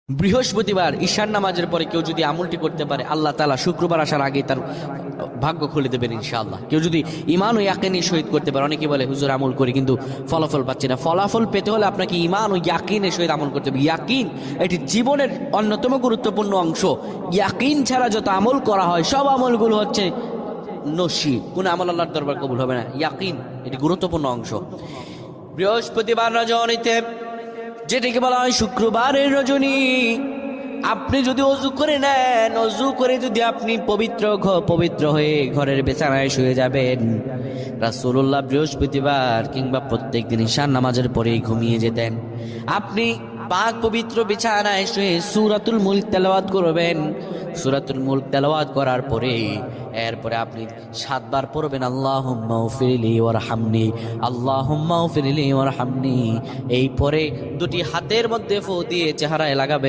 বৃহস্পতিবার ঈশান নামাজের পরে কেউ যদি আমলটি করতে পারে, আল্লাহ তাআলা শুক্রবার আসার আগে তার ভাগ্য খুলে দেবেন ইনশাআল্লাহ। কেউ যদি ঈমান ও ইয়াকিনের সহিত করতে পারে, অনেকে বলে হুজুর আমল করি কিন্তু ফলাফল পাচ্ছি না। ফলাফল পেতে হলে আপনাকে ঈমান ও ইয়াকিনের সহিত আমল করতে হবে। ইয়াকিন এটি জীবনের অন্যতম গুরুত্বপূর্ণ অংশ। ইয়াকিন ছাড়া যত আমল করা হয় সব আমলগুলো হচ্ছে নসিব, কোন আমল আল্লাহর দরবার কবুল হবে না। ইয়াকিন এটি গুরুত্বপূর্ণ অংশ। বৃহস্পতিবার রজনীতে, যেটিকে বলা হয় শুক্রবারের রজনী, আপনি যদি অজু করে নেন, অজু করে যদি আপনি পবিত্র হয়ে ঘরের বিছানায় শুয়ে যাবেন, রাসূলুল্লাহ বৃহস্পতিবার কিংবা প্রত্যেক দিন ঈশান নামাজের পরেই ঘুমিয়ে যেতেন। আপনি পাক পবিত্র বিছানায় শুয়ে সূরাতুল মুলক তেলাওয়াত করবেন। সূরাতুল মুলক তেলাওয়াত করার পরে এরপরে আপনি 7 বার পড়বেন আল্লাহুম্মা গফিরলি ওয়ারহামনি, আল্লাহুম্মা গফিরলি ওয়ারহামনি। এই পরে দুটি হাতের মধ্যে ফু দিয়ে চেহারায় লাগাবেন।